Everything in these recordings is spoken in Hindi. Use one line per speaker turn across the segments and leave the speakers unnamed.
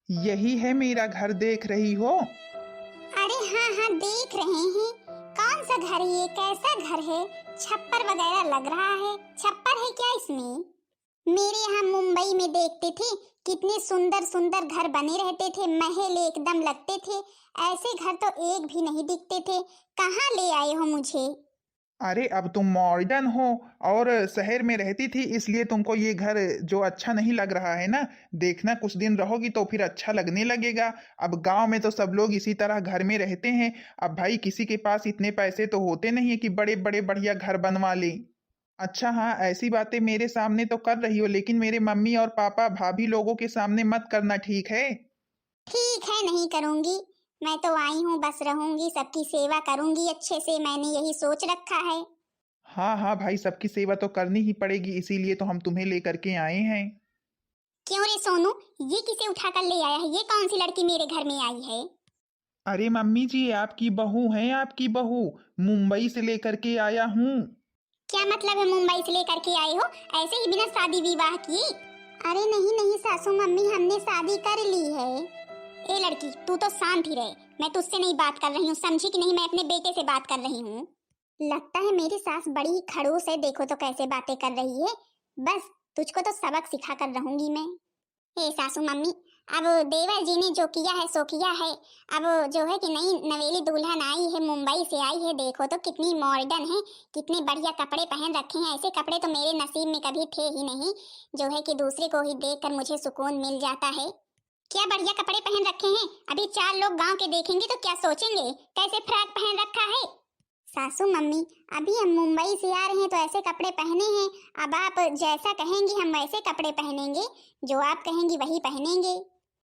यही है मेरा घर, देख रही हो?
अरे हाँ हाँ, देख रहे हैं। कौन सा घर है ये? कैसा घर है? छप्पर वगैरह लग रहा है। छप्पर है क्या इसमें? मेरे यहाँ मुंबई में देखते थे कितने सुंदर सुंदर घर बने रहते थे, महल एकदम लगते थे। ऐसे घर तो एक भी नहीं दिखते थे। कहाँ ले आए हो मुझे?
अरे अब तुम मॉडर्न हो और शहर में रहती थी, इसलिए तुमको ये घर जो अच्छा नहीं लग रहा है ना। देखना, कुछ दिन रहोगी तो फिर अच्छा लगने लगेगा। अब गांव में तो सब लोग इसी तरह घर में रहते हैं। अब भाई किसी के पास इतने पैसे तो होते नहीं है कि बड़े बड़े बढ़िया घर बनवा ले। अच्छा हाँ, ऐसी बातें मेरे सामने तो कर रही हो, लेकिन मेरे मम्मी और पापा भाभी लोगों के सामने मत करना, ठीक है?
ठीक है, नहीं करूंगी। मैं तो आई हूँ, बस रहूंगी, सबकी सेवा करूंगी अच्छे से, मैंने यही सोच रखा है।
हाँ हाँ भाई, सबकी सेवा तो करनी ही पड़ेगी, इसीलिए तो हम तुम्हें लेकर के आए हैं।
क्यों रे सोनू, ये किसे उठाकर ले आया है? ये कौन सी लड़की मेरे घर में आई है?
अरे मम्मी जी, आपकी बहू है, आपकी बहू। मुंबई से लेकर के आया हूँ।
क्या मतलब है मुंबई से लेकर के आए हो ऐसे ही बिना शादी विवाह किए? अरे नहीं नहीं सासू मम्मी, हमने शादी कर ली है। ए लड़की, तू तो शांत ही रहे। मैं तुझसे नहीं बात कर रही हूँ, समझी कि नहीं? मैं अपने बेटे से बात कर रही हूँ। लगता है मेरी सास बड़ी ही खड़ूस है, देखो तो कैसे बातें कर रही है। बस तुझको तो सबक सिखा कर रहूंगी मैं। हे सासू मम्मी, अब देवर जी ने जो किया है सो किया है। अब जो है कि नई नवेली दुल्हन आई है, मुंबई से आई है, देखो तो कितनी मॉडर्न है, कितने बढ़िया कपड़े पहन रखे हैं। ऐसे कपड़े तो मेरे नसीब में कभी थे ही नहीं, जो है कि दूसरे को ही देखकर मुझे सुकून मिल जाता है। क्या बढ़िया कपड़े पहन रखे हैं। अभी चार लोग गांव के देखेंगे तो क्या सोचेंगे, कैसे फ्रॉक पहन रखा है। सासू मम्मी, अभी हम मुंबई से आ रहे हैं तो ऐसे कपड़े पहने हैं। अब आप जैसा कहेंगी हम वैसे कपड़े पहनेंगे, जो आप कहेंगी वही पहनेंगे।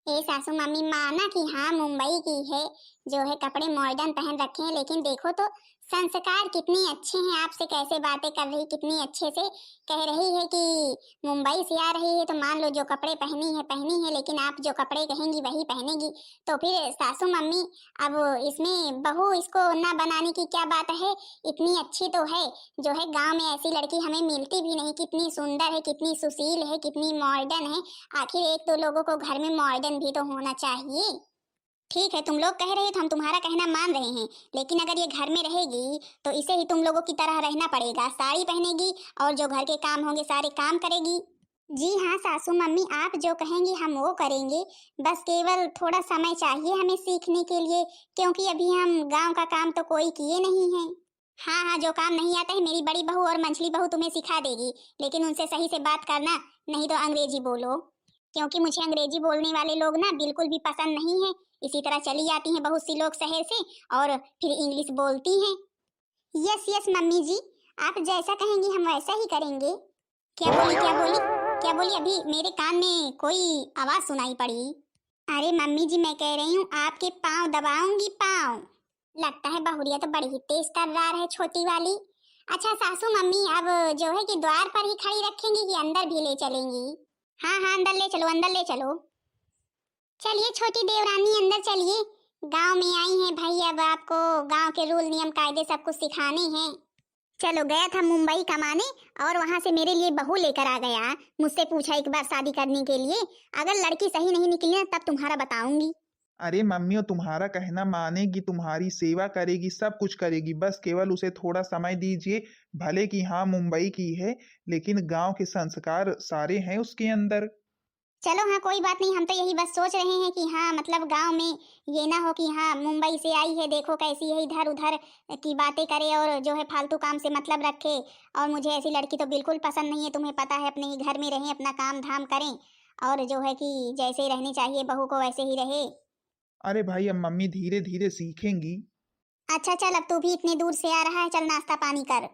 ए सासू मम्मी, माना कि हाँ मुंबई की है, जो है कपड़े मॉडर्न पहन रखे हैं, लेकिन देखो तो संस्कार कितने अच्छे हैं। आपसे कैसे बातें कर रही, कितनी अच्छे से कह रही है कि मुंबई से आ रही है, तो मान लो जो कपड़े पहनी है, लेकिन आप जो कपड़े कहेंगी वही पहनेगी। तो फिर सासू मम्मी, अब इसमें बहू इसको ना बनाने की क्या बात है? इतनी अच्छी तो है, जो है गांव में ऐसी लड़की हमें मिलती भी नहीं। कितनी सुंदर है, कितनी सुशील है, कितनी मॉडर्न है। आखिर एक तो लोगों को घर में मॉडर्न भी तो होना चाहिए। ठीक है, तुम लोग कह रहे हो तो हम तुम्हारा कहना मान रहे हैं, लेकिन अगर ये घर में रहेगी तो इसे ही तुम लोगों की तरह रहना पड़ेगा। साड़ी पहनेगी और जो घर के काम होंगे सारे काम करेगी। जी हाँ सासू मम्मी, आप जो कहेंगी हम वो करेंगे। बस केवल थोड़ा समय चाहिए हमें सीखने के लिए, क्योंकि अभी हम गांव का काम तो कोई किए नहीं है। हाँ हाँ, जो काम नहीं आता है मेरी बड़ी बहू और मंझली बहू तुम्हें सिखा देगी, लेकिन उनसे सही से बात करना, नहीं तो अंग्रेजी बोलो। क्योंकि मुझे अंग्रेजी बोलने वाले लोग ना बिल्कुल भी पसंद नहीं है। इसी तरह चली जाती हैं बहुत सी लोग शहर से और फिर इंग्लिश बोलती हैं। यस यस मम्मी जी, आप जैसा कहेंगी हम वैसा ही करेंगे। क्या बोली क्या बोली? क्या बोली? अभी मेरे कान में कोई आवाज सुनाई पड़ी। अरे मम्मी जी, मैं कह रही हूँ आपके पाँव दबाऊंगी, पाँव। लगता है बहुरिया तो बड़ी ही तेज तर्रार है, छोटी वाली। अच्छा सासू मम्मी, अब जो है कि द्वार पर ही खड़ी रखेंगी कि अंदर भी ले चलेंगी? हाँ हाँ, अंदर ले चलो, अंदर ले चलो। चलिए छोटी देवरानी, अंदर चलिए। गांव में आई हैं भाई, अब आपको गांव के रूल नियम कायदे सब कुछ सिखाने हैं। चलो, गया था मुंबई कमाने और वहां से मेरे लिए बहू लेकर आ गया। मुझसे पूछा एक बार शादी करने के लिए। अगर लड़की सही नहीं निकली ना तब तुम्हारा बताऊंगी।
अरे मम्मी, वो तुम्हारा कहना मानेगी, तुम्हारी सेवा करेगी, सब कुछ करेगी, बस केवल उसे थोड़ा समय दीजिए। भले कि हाँ मुंबई की है, लेकिन गांव के संस्कार सारे हैं उसके अंदर।
चलो हाँ, कोई बात नहीं। हम तो यही बस सोच रहे हैं कि हाँ मतलब गांव में ये ना हो कि हाँ मुंबई से आई है, देखो कैसी है, इधर उधर की बातें करे और जो है फालतू काम से मतलब रखे। और मुझे ऐसी लड़की तो बिल्कुल पसंद नहीं है। तुम्हें पता है, अपने ही घर में रहें, अपना काम धाम करें, और जो है कि जैसे रहनी चाहिए बहू को वैसे ही रहे।
अरे भाई, अब मम्मी धीरे धीरे सीखेंगी।
अच्छा चल, अब तू भी इतने दूर से आ रहा है, चल नाश्ता पानी कर।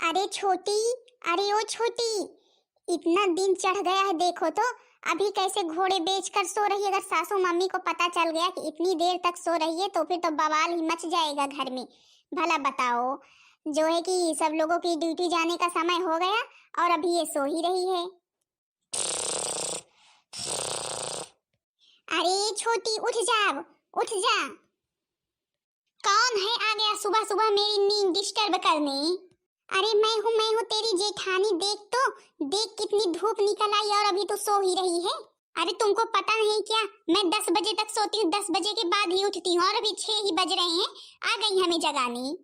अरे छोटी, अरे ओ छोटी, इतना दिन चढ़ गया है देखो तो। अभी कैसे घोड़े बेचकर सो रही है। अगर सासू मम्मी को पता चल गया कि इतनी देर तक सो रही है तो फिर तो बवाल ही मच जाएगा घर में। भला बताओ, जो है कि सब लोगों की ड्यूटी जाने का समय हो गया और अभी ये सो ही रही है। अरे छोटी, उठ जा, उठ जा। कौन है आ गया सुबह सुबह मेरी नींद डिस्टर्ब करने? अरे मैं हूँ तेरी जेठानी, देख तो इतनी धूप निकल आई और अभी तो सो ही रही है। अरे तुमको पता नहीं क्या, मैं 10 बजे तक सोती हूँ, 10 बजे के बाद ही उठती हूँ और अभी 6 ही बज रहे हैं, आ गई हमें जगाने।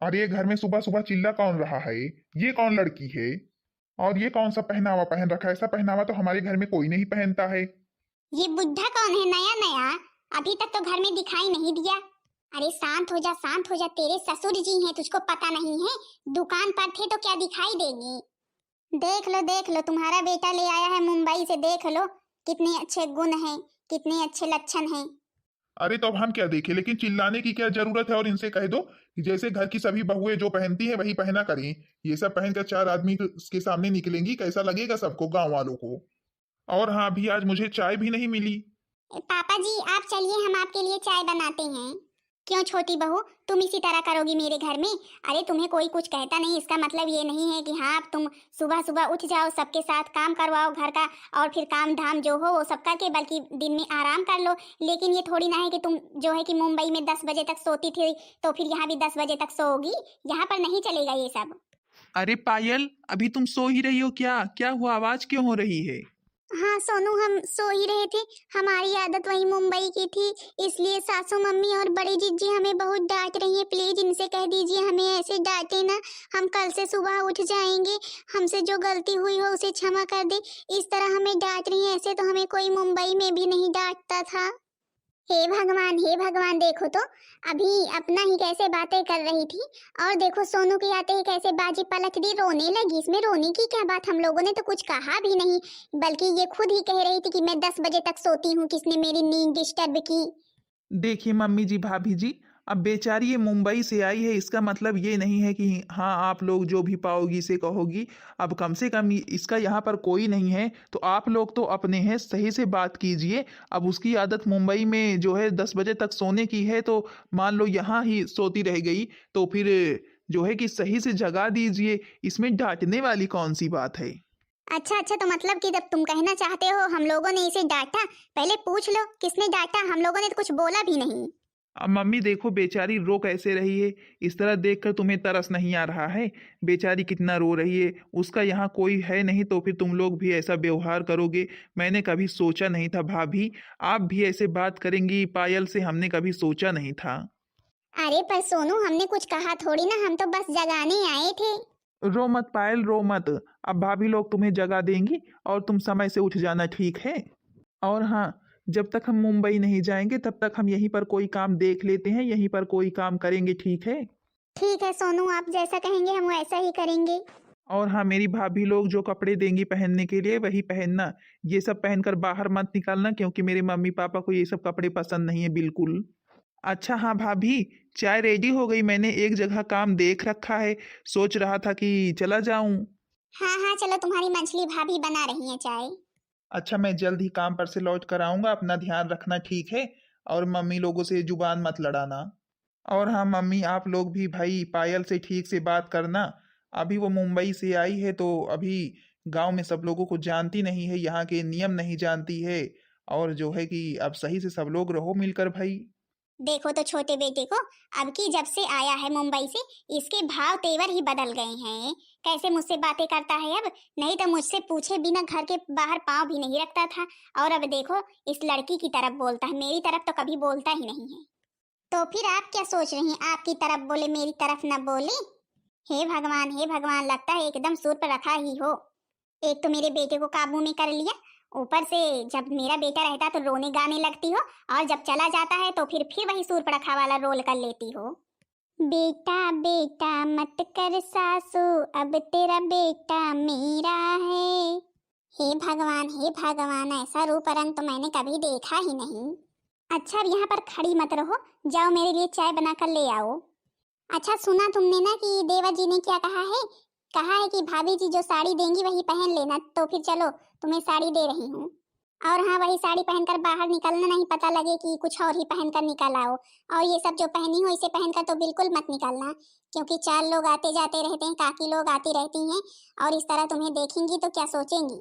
और ये घर में सुबह सुबह चिल्ला कौन रहा है? ये कौन लड़की है? और ये कौन सा पहनावा पहन रखा है? ऐसा पहनावा तो हमारे घर में कोई नहीं पहनता है।
ये बुढ़ा कौन है नया नया? अभी तक तो घर में दिखाई नहीं दिया। अरे शांत हो जा, शांत हो जा, तेरे ससुर जी हैं, तुझको पता नहीं है? दुकान पर थे तो क्या दिखाई देगी। देख लो तुम्हारा बेटा ले आया है मुंबई से, देख लो कितने अच्छे गुण हैं, कितने अच्छे लक्षण हैं।
अरे तो अब हम क्या देखें, लेकिन चिल्लाने की क्या जरूरत है? और इनसे कह दो कि जैसे घर की सभी बहुएं जो पहनती हैं वही पहना करें। ये सब पहनकर 4 आदमी के सामने निकलेंगी, कैसा लगेगा सबको, गांव वालों को। और हाँ, अभी आज मुझे चाय भी नहीं मिली।
पापा जी आप चलिए, हम आपके लिए चाय बनाते हैं। क्यों छोटी बहू, तुम इसी तरह करोगी मेरे घर में? अरे तुम्हें कोई कुछ कहता नहीं, इसका मतलब ये नहीं है कि हाँ तुम सुबह सुबह उठ जाओ, सबके साथ काम करवाओ घर का और फिर काम धाम जो हो वो सब करके, बल्कि दिन में आराम कर लो। लेकिन ये थोड़ी ना है कि तुम जो है कि मुंबई में 10 बजे तक सोती थी तो फिर यहाँ भी 10 बजे तक सोओगी। यहाँ पर नहीं चलेगा ये सब।
अरे पायल, अभी तुम सो ही रही हो क्या? क्या हुआ, आवाज क्यों हो रही है?
हाँ सोनू, हम सो ही रहे थे। हमारी आदत वही मुंबई की थी, इसलिए सासू मम्मी और बड़ी जीजी हमें बहुत डांट रही है। प्लीज इनसे कह दीजिए हमें ऐसे डांटे ना, हम कल से सुबह उठ जाएंगे, हमसे जो गलती हुई हो उसे क्षमा कर दे। इस तरह हमें डांट रही है, ऐसे तो हमें कोई मुंबई में भी नहीं डांटता था। हे भगवान, देखो तो अभी अपना ही कैसे बातें कर रही थी और देखो सोनू के आते ही कैसे बाजी पलट दी, रोने लगी। इसमें रोने की क्या बात, हम लोगों ने तो कुछ कहा भी नहीं, बल्कि ये खुद ही कह रही थी कि मैं 10 बजे तक सोती हूँ, किसने मेरी नींद डिस्टर्ब की।
देखिए मम्मी जी, भाभी जी, अब बेचारी ये मुंबई से आई है, इसका मतलब ये नहीं है कि हाँ आप लोग जो भी पाओगी से कहोगी। अब कम से कम इसका यहाँ पर कोई नहीं है, तो आप लोग तो अपने हैं, सही से बात कीजिए। अब उसकी आदत मुंबई में जो है 10 बजे तक सोने की है, तो मान लो यहाँ ही सोती रह गई, तो फिर जो है कि सही से जगा दीजिए। इसमें डांटने वाली कौन सी बात है?
अच्छा, तो मतलब कि जब तुम कहना चाहते हो हम लोगों ने इसे डांटा, पहले पूछ लो किसने डांटा, हम लोगों ने तो कुछ बोला भी नहीं।
अब मम्मी देखो, बेचारी रो कैसे रही है, इस तरह देखकर तुम्हें तरस नहीं आ रहा है? बेचारी कितना रो रही है, उसका यहाँ कोई है नहीं तो फिर तुम लोग भी ऐसा व्यवहार करोगे? मैंने कभी सोचा नहीं था भाभी, आप भी ऐसे बात करेंगी पायल से, हमने कभी सोचा नहीं था।
अरे पर सोनू, हमने कुछ कहा थोड़ी ना, हम तो बस जगाने आए थे।
रो मत पायल, रो मत। अब भाभी लोग तुम्हें जगा देंगी और तुम समय से उठ जाना, ठीक है? और हाँ, जब तक हम मुंबई नहीं जाएंगे तब तक हम यहीं पर कोई काम देख लेते हैं, यहीं पर कोई काम करेंगे, ठीक है?
ठीक है सोनू, आप जैसा कहेंगे हम वैसा ही करेंगे।
और हाँ, मेरी भाभी लोग जो कपड़े देंगी पहनने के लिए वही पहनना, ये सब पहनकर बाहर मत निकलना, क्योंकि मेरे मम्मी पापा को ये सब कपड़े पसंद नहीं है बिल्कुल। अच्छा हाँ भाभी, चाय रेडी हो गई, मैंने एक जगह काम देख रखा है, सोच रहा था कि चला जाऊं।
हाँ चलो, तुम्हारी मछली भाभी बना रही है चाय।
अच्छा, मैं जल्द ही काम पर से लौट कर आऊंगा, अपना ध्यान रखना, ठीक है? और मम्मी लोगों से जुबान मत लड़ाना। और हाँ मम्मी, आप लोग भी भाई पायल से ठीक से बात करना। अभी वो मुंबई से आई है तो अभी गांव में सब लोगों को जानती नहीं है, यहाँ के नियम नहीं जानती है। और जो है कि अब सही से सब लोग रहो मिलकर भाई।
देखो तो छोटे बेटे को, अब की जब से आया है मुंबई से, इसके भाव तेवर ही बदल गए हैं। कैसे मुझसे बातें करता है अब, नहीं तो मुझसे पूछे बिना घर के बाहर पाँव भी नहीं रखता था, और अब देखो इस लड़की की तरफ बोलता है, मेरी तरफ तो कभी बोलता ही नहीं है। तो फिर आप क्या सोच रही हैं, आपकी तरफ बोले मेरी तरफ न बोले? हे भगवान, लगता है एकदम सुर पर रखा ही हो। एक तो मेरे बेटे को काबू में कर लिया, ऊपर से जब मेरा बेटा रहता तो रोने गाने लगती हो, और जब चला जाता है तो फिर वही सूर पड़खा वाला रोल कर लेती हो। बेटा बेटा मत कर सासू, अब तेरा बेटा मेरा है। हे भगवान, ऐसा रूप रंग तो मैंने कभी देखा ही नहीं। अच्छा, अब यहाँ पर खड़ी मत रहो, जाओ मेरे लिए चाय बना कर ले आओ। अच्छा सुना तुमने ना कि देवा जी ने क्या कहा है? कहा है कि भाभी जी जो साड़ी देंगी वही पहन लेना, तो फिर चलो तुम्हें साड़ी दे रही हूँ। और हाँ, वही साड़ी पहनकर बाहर निकलना, नहीं पता लगे कि कुछ और ही पहनकर निकल आओ। और ये सब जो पहनी हो इसे पहनकर तो बिल्कुल मत निकलना, क्योंकि 4 लोग आते जाते रहते हैं, काकी लोग आती रहती हैं, और इस तरह तुम्हें देखेंगी तो क्या सोचेंगी।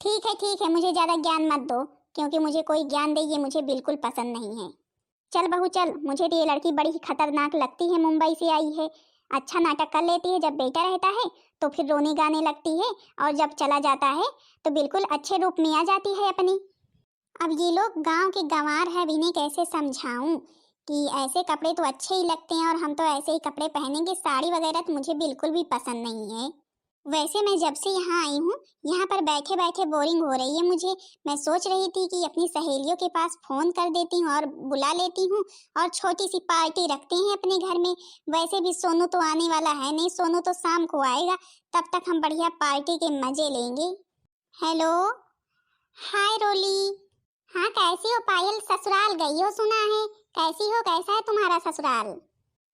ठीक है, मुझे ज्यादा ज्ञान मत दो, क्योंकि मुझे कोई ज्ञान दे ये मुझे बिल्कुल पसंद नहीं है। चल बहू चल, मुझे तो ये लड़की बड़ी ही खतरनाक लगती है, मुंबई से आई है। अच्छा नाटक कर लेती है जब बेटा रहता है, तो फिर रोने गाने लगती है, और जब चला जाता है तो बिल्कुल अच्छे रूप में आ जाती है अपनी। अब ये लोग गांव के गंवार है, अब इन्हें कैसे समझाऊं कि ऐसे कपड़े तो अच्छे ही लगते हैं और हम तो ऐसे ही कपड़े पहनेंगे, साड़ी वगैरह तो मुझे बिल्कुल भी पसंद नहीं है। वैसे मैं जब से यहाँ आई हूँ, यहाँ पर बैठे बैठे बोरिंग हो रही है मुझे। मैं सोच रही थी कि अपनी सहेलियों के पास फोन कर देती हूँ और बुला लेती हूँ, और छोटी सी पार्टी रखते हैं अपने घर में। वैसे भी सोनू तो आने वाला है नहीं, सोनू तो शाम को आएगा, तब तक हम बढ़िया पार्टी के मजे लेंगे। हेलो, हाय रोली। हाँ कैसी हो पायल, ससुराल गई हो सुना है, कैसी हो, कैसा है तुम्हारा ससुराल?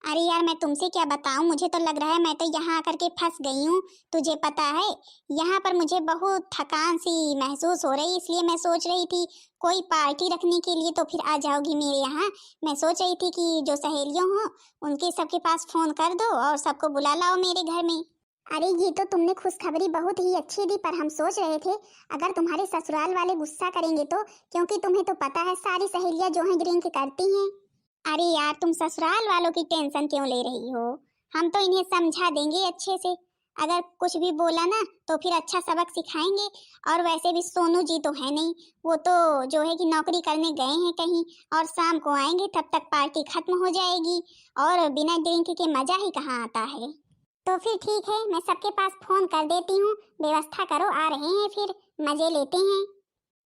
अरे यार मैं तुमसे क्या बताऊं, मुझे तो लग रहा है मैं तो यहाँ आकर के फंस गई हूँ। तुझे पता है यहाँ पर मुझे बहुत थकान सी महसूस हो रही, इसलिए मैं सोच रही थी कोई पार्टी रखने के लिए तो फिर आ जाओगी मेरे यहाँ। मैं सोच रही थी कि जो सहेलियों हो उनके सबके पास फोन कर दो और सबको बुला लाओ मेरे घर में। अरे ये तो तुमने खुशखबरी बहुत ही अच्छी दी, पर हम सोच रहे थे अगर तुम्हारे ससुराल वाले गुस्सा करेंगे तो, क्योंकि तुम्हें तो पता है सारी सहेलियां जो हैं ड्रिंक करती हैं। अरे यार तुम ससुराल वालों की टेंशन क्यों ले रही हो, हम तो इन्हें समझा देंगे अच्छे से। अगर कुछ भी बोला ना तो फिर अच्छा सबक सिखाएंगे। और वैसे भी सोनू जी तो है नहीं, वो तो जो है कि नौकरी करने गए हैं कहीं, और शाम को आएंगे तब तक पार्टी खत्म हो जाएगी, और बिना ड्रिंक के मजा ही कहाँ आता है। तो फिर ठीक है, मैं सबके पास फोन कर देती हूँ, व्यवस्था करो, आ रहे हैं फिर मजे लेते हैं।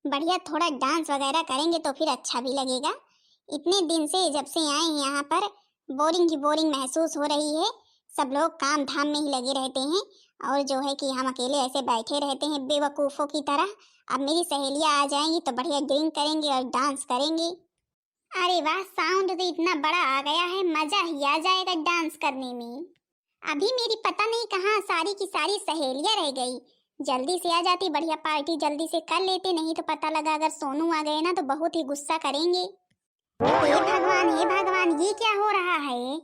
बढ़िया थोड़ा डांस वगैरह करेंगे तो फिर अच्छा भी लगेगा। इतने दिन से जब से आए हैं यहाँ पर बोरिंग ही बोरिंग महसूस हो रही है। सब लोग काम धाम में ही लगे रहते हैं, और जो है कि हम अकेले ऐसे बैठे रहते हैं बेवकूफ़ों की तरह। अब मेरी सहेलियाँ आ जाएंगी तो बढ़िया ड्रिंक करेंगे और डांस करेंगे। अरे वाह, साउंड तो इतना बड़ा आ गया है, मजा ही आ जाएगा डांस करने में। अभी मेरी पता नहीं कहाँ सारी की सारी सहेलियां रह गई, जल्दी से आ जाती, बढ़िया पार्टी जल्दी से कर लेते, नहीं तो पता लगा अगर सोनू आ गए ना तो बहुत ही गुस्सा करेंगे। हे भगवान, हे भगवान, ये क्या हो रहा है?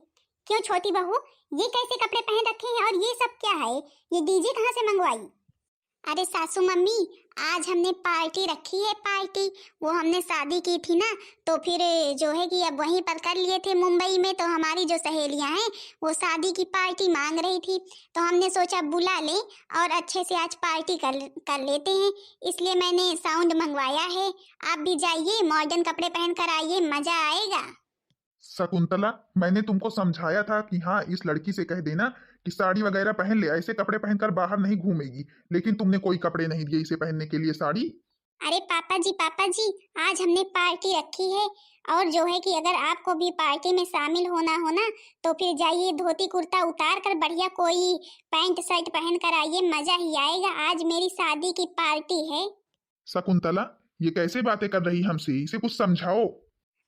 क्यों छोटी बहू, ये कैसे कपड़े पहन रखे हैं, और ये सब क्या है? ये डीजे कहाँ से मंगवाई? अरे सासू मम्मी, आज हमने पार्टी रखी है, पार्टी। वो हमने शादी की थी ना, तो फिर जो है कि अब वहीं पर कर लिए थे मुंबई में, तो हमारी जो सहेलियां हैं वो शादी की पार्टी मांग रही थी, तो हमने सोचा बुला लें और अच्छे से आज पार्टी कर लेते हैं, इसलिए मैंने साउंड मंगवाया है। आप भी जाइए, मॉडर्न कपड़े पहन कर आइए, मजा आएगा।
शकुंतला, मैंने तुमको समझाया था कि हाँ इस लड़की से कह देना कि साड़ी वगैरह पहन ले, ऐसे कपड़े पहनकर बाहर नहीं घूमेगी, लेकिन तुमने कोई कपड़े नहीं दिए इसे पहनने के लिए साड़ी।
अरे पापा जी, आज हमने पार्टी रखी है, और जो है कि अगर आपको भी पार्टी में शामिल होना हो ना तो फिर जाइए, धोती कुर्ता उतार कर बढ़िया कोई पैंट शर्ट पहन कर आइए, मजा ही आएगा। आज मेरी शादी की पार्टी है।
शकुंतला, ये कैसे बातें कर रही हमसे, इसे कुछ समझाओ।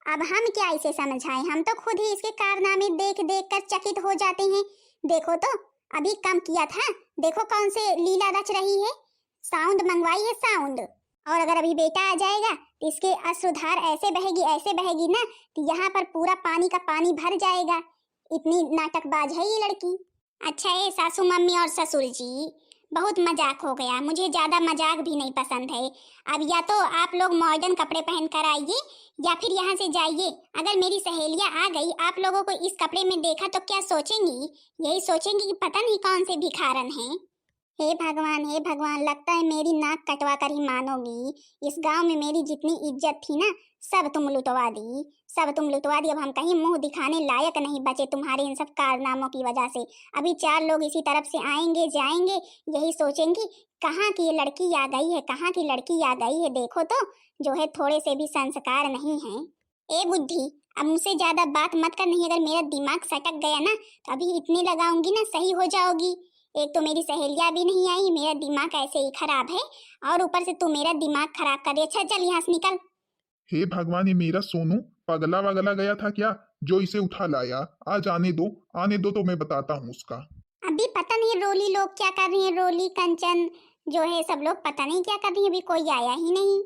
अब हम क्या इसे समझाएं, हम तो खुद ही इसके कारनामे देख देख कर चकित हो जाते हैं। देखो तो, अभी कम किया था, देखो कौन से लीला रच रही है, साउंड मंगवाई है, साउंड। और अगर अभी बेटा आ जाएगा तो इसके अश्रुधार ऐसे बहेगी ना कि यहाँ पर पूरा पानी का पानी भर जाएगा। इतनी नाटकबाज है ये लड़की। अच्छा ये सासू मम्मी और ससुर जी, बहुत मजाक हो गया, मुझे ज्यादा मजाक भी नहीं पसंद है। अब या तो आप लोग मॉडर्न कपड़े पहन कर आइए या फिर यहाँ से जाइए। अगर मेरी सहेलियाँ आ गई, आप लोगों को इस कपड़े में देखा तो क्या सोचेंगी? यही सोचेंगी कि पता नहीं कौन से भिखारन हैं। हे भगवान, हे भगवान, लगता है मेरी नाक कटवा कर ही मानोगी। इस गांव में मेरी जितनी इज्जत थी ना, सब तुम लुटवा दी, सब तुम लुटवा दी। अब हम कहीं मुंह दिखाने लायक नहीं बचे तुम्हारे इन सब कारनामों की वजह से। अभी 4 लोग इसी तरफ से आएंगे जाएंगे, यही सोचेंगी कहाँ की ये लड़की आ गई है, कहाँ की लड़की आ गई है। देखो तो, जो है थोड़े से भी संस्कार नहीं है। ए बुद्धि, अब मुझसे ज्यादा बात मत कर, नहीं अगर मेरा दिमाग सटक गया ना तो अभी इतनी लगाऊंगी ना सही हो जाओगी। एक तो मेरी सहेलियां भी नहीं आई, मेरा दिमाग ऐसे ही खराब है, और ऊपर से तू मेरा दिमाग खराब कर दे। अच्छा चल यहाँ से निकल।
हे भगवान, ये मेरा सोनू पगला वगला गया था क्या जो इसे उठा लाया? आज आने दो तो मैं बताता हूँ उसका।
अभी पता नहीं रोली लोग क्या कर रही है, रोली कंचन जो है सब लोग पता नहीं क्या कर रही है, अभी कोई आया ही नहीं।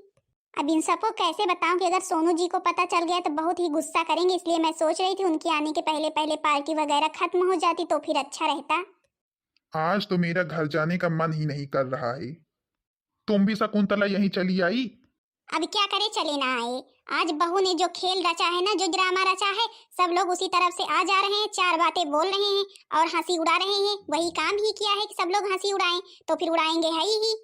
अब इन सबको कैसे बताऊं कि अगर सोनू जी को पता चल गया तो बहुत ही गुस्सा करेंगे, इसलिए मैं सोच रही थी उनके आने के पहले पहले पार्टी वगैरह खत्म हो जाती तो फिर अच्छा रहता।
आज तो मेरा घर जाने का मन ही नहीं कर रहा है। तुम भी शकुंतला यहीं चली आई?
अब क्या करे, चले ना आए। आज बहू ने जो खेल रचा है ना, जो ड्रामा रचा है, सब लोग उसी तरफ से आ जा रहे हैं, चार बातें बोल रहे हैं और हंसी उड़ा रहे हैं। वही काम ही किया है कि सब लोग हंसी उड़ाएं, तो फिर उड़ाएंगे है ही।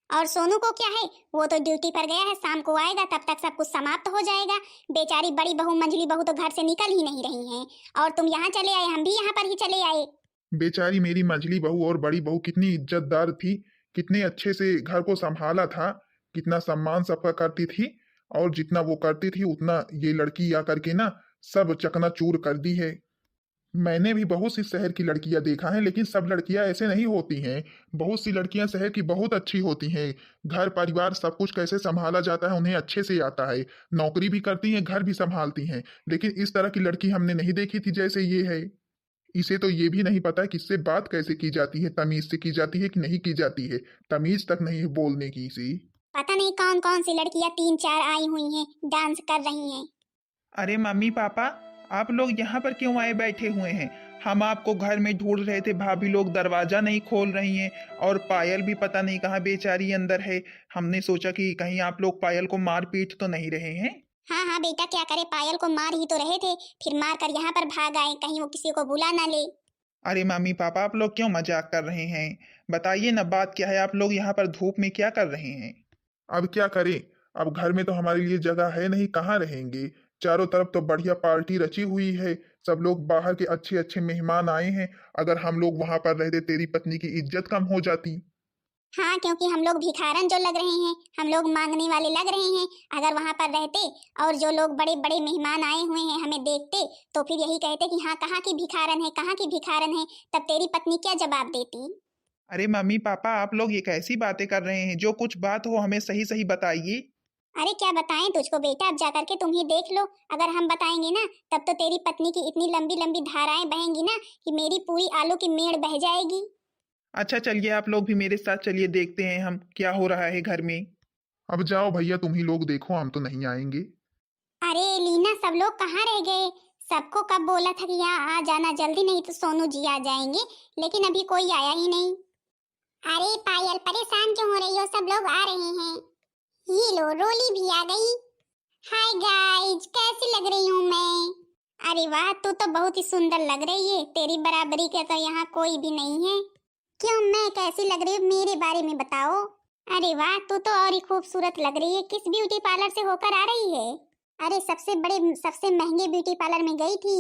और सोनू को क्या है, वो तो ड्यूटी पर गया है, शाम को आएगा, तब तक सब कुछ समाप्त हो जाएगा। बेचारी बड़ी बहू मंजली बहू तो घर से निकल ही नहीं रही हैं। और तुम यहाँ चले आए, हम भी यहाँ पर ही चले आए।
बेचारी मेरी मंझली बहू और बड़ी बहू कितनी इज्जतदार थी, कितने अच्छे से घर को संभाला था, कितना सम्मान सबका करती थी। और जितना वो करती थी उतना ये लड़की आ करके ना सब चकनाचूर कर दी है। मैंने भी बहुत सी शहर की लड़कियां देखा है, लेकिन सब लड़कियां ऐसे नहीं होती हैं। बहुत सी लड़कियां शहर की बहुत अच्छी होती हैं। घर परिवार सब कुछ कैसे संभाला जाता है उन्हें अच्छे से आता है। नौकरी भी करती हैं, घर भी संभालती हैं। लेकिन इस तरह की लड़की हमने नहीं देखी थी जैसे ये है। इसे तो ये भी नहीं पता है किससे बात कैसे की जाती है, तमीज से की जाती है कि नहीं की जाती है। तमीज तक नहीं है बोलने की इसे।
पता नहीं कौन कौन सी लड़कियां 3-4 आई हुई हैं, डांस कर रही हैं।
अरे मम्मी पापा, आप लोग यहाँ पर क्यों आए बैठे हुए हैं? हम आपको घर में ढूंढ रहे थे, भाभी लोग दरवाजा नहीं खोल रही हैं और पायल भी पता नहीं कहाँ बेचारी अंदर है। हमने सोचा कि कहीं आप लोग पायल को मार पीट तो नहीं रहे हैं।
हाँ हाँ बेटा, क्या करे, पायल को मार ही तो रहे थे, फिर मार कर यहाँ पर भाग आए, कहीं वो किसी को बुला ना ले।
अरे मम्मी पापा, आप लोग क्यों मजाक कर रहे हैं? बताइए ना, बात क्या है? आप लोग यहाँ पर धूप में क्या कर रहे हैं?
अब क्या करें, अब घर में तो हमारे लिए जगह है नहीं, कहाँ रहेंगे। चारों तरफ तो बढ़िया पार्टी रची हुई है, सब लोग बाहर के अच्छे अच्छे मेहमान आए हैं। अगर हम लोग वहां पर रहते तेरी पत्नी की इज्जत कम हो जाती।
हाँ, क्योंकि हम लोग भिखारन जो लग रहे हैं, हम लोग मांगने वाले लग रहे हैं। अगर वहां पर रहते और जो लोग बड़े बड़े मेहमान आए हुए हैं हमें देखते, तो फिर यही कहते कि हाँ, कहाँ की भिखारन है, कहाँ की भिखारन है। तब तेरी पत्नी क्या जवाब देती?
अरे मम्मी पापा, आप लोग ये कैसी बातें कर रहे हैं? जो कुछ बात हो हमें सही सही बताइए।
अरे क्या बताएं तुझको बेटा, अब जाकर के तुम ही देख लो। अगर हम बताएंगे ना, तब तो तेरी पत्नी की इतनी लंबी लंबी धाराएं बहेंगी ना कि मेरी पूरी आलू की मेड़ बह जाएगी।
अच्छा चलिए, आप लोग भी मेरे साथ चलिए, देखते हैं हम क्या हो रहा है घर में।
अब जाओ भैया, तुम ही लोग देखो, हम तो नहीं आएंगे।
अरे लीना, सब लोग कहाँ रह गए? सबको कब बोला था कि यहाँ आ जाना जल्दी, नहीं तो सोनू जी आ जाएंगे, लेकिन अभी कोई आया ही नहीं। अरे पायल, परेशान क्यों हो रही हो? सब लोग आ रहे हैं। ये लो, रोली भी आ गई। हाय गाइज, कैसी लग रही हूँ मैं? अरे वाह, तू तो बहुत ही सुंदर लग रही है, तेरी बराबरी का तो यहाँ कोई भी नहीं है। क्यों, मैं कैसी लग रही हूँ, मेरे बारे में बताओ। अरे वाह, तू तो और ही खूबसूरत लग रही है। किस ब्यूटी पार्लर से होकर आ रही है? अरे सबसे बड़े सबसे महंगे ब्यूटी पार्लर में गई थी।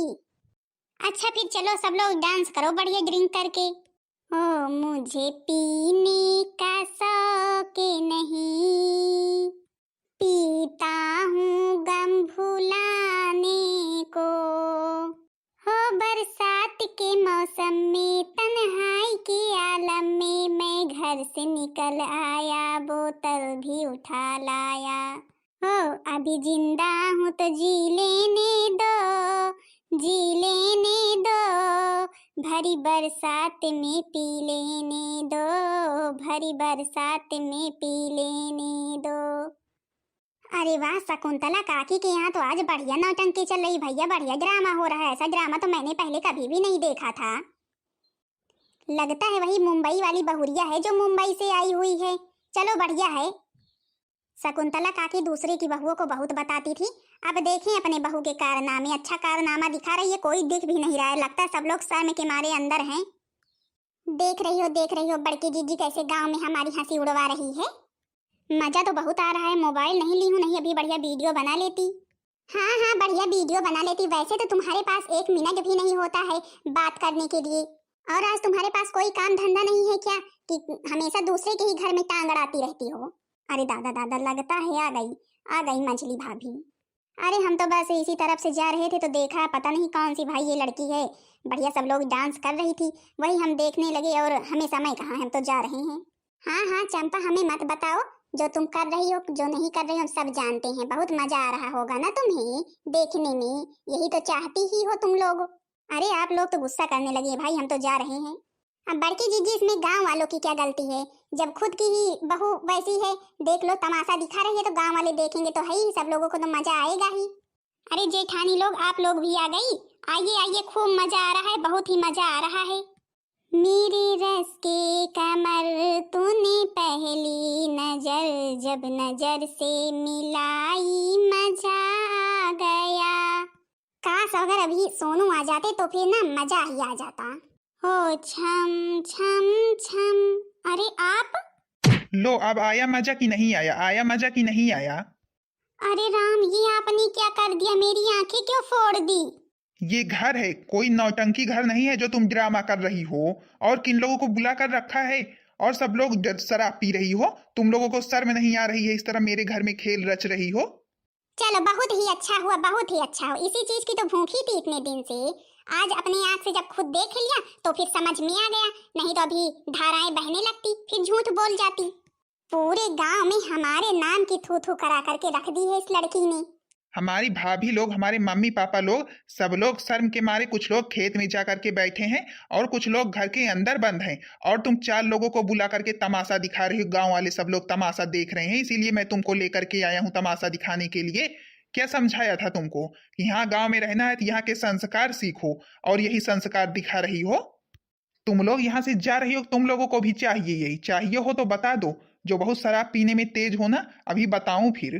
अच्छा फिर चलो सब लोग डांस करो बढ़िया ड्रिंक करके। ओ मुझे पीने का शौक नहीं, पीता हूँ गम भुलाने को। हो बरसात के मौसम में तन्हाई के आलम में मैं घर से निकल आया, बोतल भी उठा लाया। हो अभी जिंदा हूँ तो जी लेने दो, जी लेने दो, भरी बरसात में पी लेने दो, भरी बरसात में पी लेने दो। अरे वाह, शकुंतला काकी के यहाँ तो आज बढ़िया नौटंकी चल रही भैया, बढ़िया ड्रामा हो रहा है। ऐसा ड्रामा तो मैंने पहले कभी भी नहीं देखा था। लगता है वही मुंबई वाली बहुरिया है जो मुंबई से आई हुई है। चलो बढ़िया है। शकुंतला काकी दूसरे की बहुओं को बहुत बताती थी, अब देखें अपने बहू के कारनामे। अच्छा कारनामा दिखा रही है, कोई दिख भी नहीं रहा है, लगता है सब लोग शर्म के मारे अंदर हैं। देख रही हो बड़की जीजी कैसे गांव में हमारी हंसी उड़वा रही है। मजा तो बहुत आ रहा है। मोबाइल नहीं ली हूँ, नहीं अभी बढ़िया वीडियो बना लेती। हाँ हाँ, बढ़िया वीडियो बना लेती। वैसे तो तुम्हारे पास 1 मिनट भी नहीं होता है बात करने के लिए। और आज तुम्हारे पास कोई काम धंधा नहीं है क्या कि हमेशा दूसरे के ही घर में टांग अड़ाती रहती हो? अरे दादा दादा, लगता है आ गई मंजली भाभी। अरे हम तो बस इसी तरफ से जा रहे थे तो देखा, पता नहीं कौन सी भाई ये लड़की है, बढ़िया सब लोग डांस कर रही थी, वही हम देखने लगे और हमें समय कहाँ, हम तो जा रहे हैं। हाँ हाँ चंपा, हमें मत बताओ, जो तुम कर रही हो जो नहीं कर रही हो हम सब जानते हैं। बहुत मजा आ रहा होगा ना तुम्हें देखने में, यही तो चाहती ही हो तुम लोग। अरे आप लोग तो गुस्सा करने लगे भाई, हम तो जा रहे हैं। अब बड़की जीजी, इसमें गांव वालों की क्या गलती है? जब खुद की ही बहू वैसी है, देख लो तमाशा दिखा रही है, तो गांव वाले देखेंगे तो है ही, सब लोगों को तो मजा आएगा ही। अरे जेठानी लोग, आप लोग भी आ गई? आइए आइए, खूब मजा आ रहा है, बहुत ही मजा आ रहा है। मेरे रस के कमर तूने पहली नजर जब नजर से मिलाई मजा आ गया। काश अगर अभी सोनू आ जाते तो फिर ना मजा ही आ जाता। हो छम छम छम। अरे आप?
लो, अब आया मजा कि नहीं आया? आया मजा कि नहीं आया?
अरे राम, ये आपने क्या कर दिया? मेरी आंखें क्यों फोड़ दी?
ये घर है, कोई नौटंकी घर नहीं है जो तुम ड्रामा कर रही हो। और किन लोगों को बुला कर रखा है? और सब लोग शराब पी रही हो। तुम लोगों को शर्म नहीं आ रही है इस तरह मेरे घर में खेल रच रही हो?
चलो बहुत ही अच्छा हुआ, बहुत ही अच्छा हुआ। इसी चीज की तो भूखी थी इतने दिन से। आज अपनी आंख से जब खुद देख लिया तो फिर समझ में आ गया, नहीं तो अभी धाराएं बहने लगती, फिर झूठ बोल जाती। पूरे गांव में हमारे नाम की थू थू करा करके रख दी है इस लड़की ने।
हमारी भाभी लोग, हमारे मम्मी पापा लोग, सब लोग शर्म के मारे कुछ लोग खेत में जा करके बैठे हैं और कुछ लोग घर के अंदर बंद हैं। और तुम 4 लोगों को बुला करके तमाशा दिखा रही हो। गांव वाले सब लोग तमाशा देख रहे हैं, इसीलिए मैं तुमको लेकर के आया हूँ तमाशा दिखाने के लिए। क्या समझाया था तुमको कि यहाँ गांव में रहना है तो यहाँ के संस्कार सीखो, और यही संस्कार दिखा रही हो। तुम लोग यहाँ से जा रही हो, तुम लोगों को भी चाहिए, यही चाहिए हो तो बता दो। जो बहुत शराब पीने में तेज हो ना, अभी बताऊं फिर।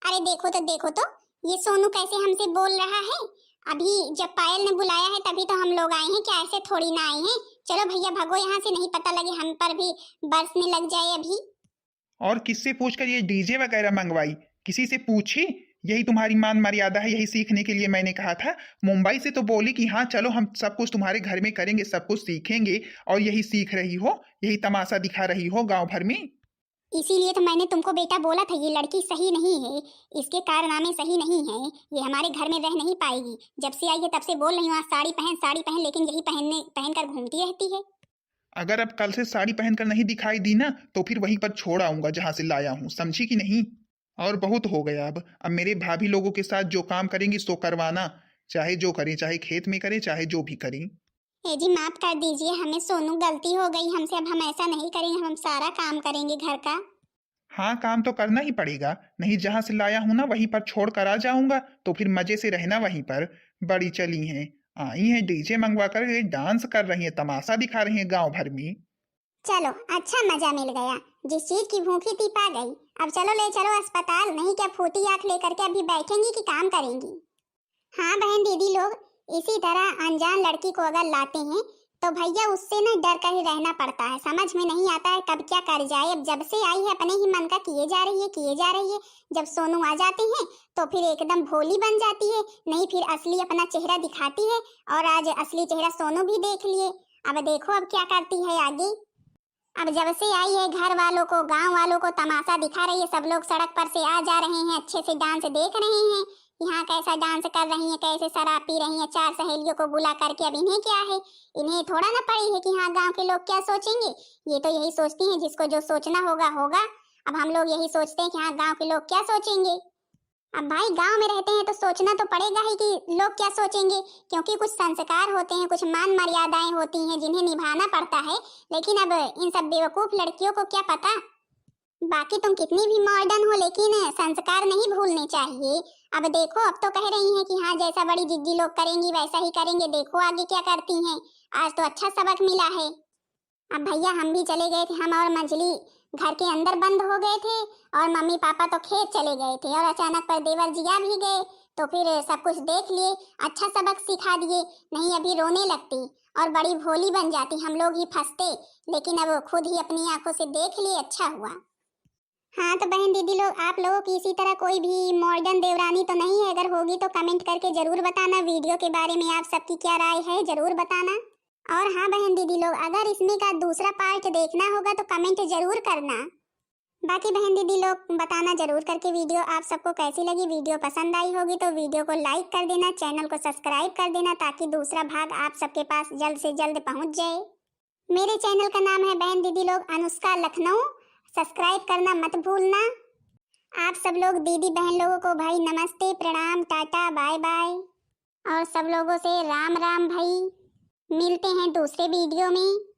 अरे देखो तो ये सोनू कैसे हमसे बोल रहा है। अभी जब पायल ने बुलाया है तभी तो हम लोग आए हैं, क्या ऐसे थोड़ी ना आए हैं। चलो भैया भगो यहाँ से, नहीं पता लगे हम पर भी बरसने लग जाए अभी।
और किससे पूछकर ये डीजे वगैरह मंगवाई? किसी से पूछी? यही तुम्हारी मान मर्यादा है, यही सीखने के लिए मैंने कहा था। मुंबई से तो बोली कि हाँ चलो हम सब कुछ तुम्हारे घर में करेंगे, सब कुछ सीखेंगे, और यही सीख रही हो, यही तमाशा दिखा रही हो गांव भर में।
इसीलिए तो मैंने तुमको बेटा बोला था, ये लड़की सही नहीं है, इसके कारनामे सही नहीं है, ये हमारे घर में रह नहीं पाएगी। जब से आई है तब से बोल रही हूँ साड़ी पहन, लेकिन यही पहनकर घूमती रहती है।
अगर अब कल से साड़ी पहनकर नहीं दिखाई दी ना तो फिर वहीं पर छोड़ आऊंगा जहां से लाया हूँ, समझी कि नहीं? और बहुत हो गया। अब मेरे भाभी लोगों के साथ जो काम करेंगी सो करवाना, चाहे जो करें, चाहे खेत में करें, चाहे जो भी करें।
ए जी माफ कर दीजिए, हमें सोनू गलती हो गई हमसे, अब हम ऐसा नहीं करेंगे, हम सारा काम करेंगे घर का।
हाँ, काम तो करना ही पड़ेगा, नहीं जहां से लाया हूं ना वहीं पर छोड़ कर आ जाऊंगा, तो फिर मजे से रहना वहीं पर। बड़ी चली हैं, आई हैं डीजे मंगवा कर ये डांस कर रही हैं, तमाशा दिखा रही हैं गांव भर में।
चलो अच्छा मजा मिल गया, जिस चीज की भूखी थी पा गई। अब चलो ले चलो अस्पताल, नहीं क्या फूटी आंख लेकर के अभी बैठेंगी कि काम करेंगी? हाँ बहन दीदी लोग, इसी तरह अनजान लड़की को अगर लाते हैं तो भैया उससे ना डर कर ही रहना पड़ता है। समझ में नहीं आता है कब क्या कर जाए। अब जब से आई है अपने ही मन का किए जा रही है। जब सोनू आ जाते हैं तो फिर एकदम भोली बन जाती है, नहीं फिर असली अपना चेहरा दिखाती है। और आज असली चेहरा सोनू भी देख लिए। अब देखो अब क्या करती है आगे। अब जब से आई है घर वालों को, गांव वालों को तमाशा दिखा रही है। सब लोग सड़क पर से आ जा रहे हैं, अच्छे से डांस देख रहे हैं, यहाँ कैसा डांस कर रही है, कैसे शराब पी रही है। 4 सहेलियों को बुला करके अब इन्हें क्या है, इन्हें थोड़ा ना पड़ी है कि हाँ गांव के लोग क्या सोचेंगे। ये तो यही सोचती हैं, जिसको जो सोचना होगा होगा। अब हम लोग यही सोचते हैं कि हाँ गांव के लोग क्या सोचेंगे। अब भाई गांव में रहते हैं तो सोचना तो पड़ेगा ही कि लोग क्या सोचेंगे, क्योंकि कुछ संस्कार होते हैं, कुछ मान मर्यादाएं होती हैं जिन्हें निभाना पड़ता है। लेकिन अब इन सब बेवकूफ लड़कियों को क्या पता। बाकी तुम कितनी भी मॉडर्न हो लेकिन संस्कार नहीं भूलने चाहिए। अब देखो अब तो कह रही हैं कि हाँ जैसा बड़ी जिद्दी लोग करेंगी वैसा ही करेंगे, देखो आगे क्या करती हैं। आज तो अच्छा सबक मिला है। अब भैया हम भी चले गए थे, हम और मंजली घर के अंदर बंद हो गए थे और मम्मी पापा तो खेत चले गए थे, और अचानक पर देवर जिया भी गए तो फिर सब कुछ देख लिए, अच्छा सबक सिखा दिए। नहीं अभी रोने लगती और बड़ी भोली बन जाती, हम लोग ही फंसते। लेकिन अब खुद ही अपनी आंखों से देख लिए, अच्छा हुआ। हाँ तो बहन दीदी लोग, आप लोगों की इसी तरह कोई भी मॉडर्न देवरानी तो नहीं है? अगर होगी तो कमेंट करके जरूर बताना। वीडियो के बारे में आप सबकी क्या राय है जरूर बताना। और हाँ बहन दीदी लोग, अगर इसमें का दूसरा पार्ट देखना होगा तो कमेंट जरूर करना। बाकी बहन दीदी लोग बताना जरूर करके वीडियो आप सबको कैसी लगी। वीडियो पसंद आई होगी तो वीडियो को लाइक कर देना, चैनल को सब्सक्राइब कर देना, ताकि दूसरा भाग आप सबके पास जल्द से जल्द पहुंच जाए। मेरे चैनल का नाम है बहन दीदी लोग अनुष्का लखनऊ, सब्सक्राइब करना मत भूलना। आप सब लोग दीदी बहन लोगों को भाई नमस्ते, प्रणाम, टाटा, बाय बाय, और सब लोगों से राम राम भाई। मिलते हैं दूसरे वीडियो में।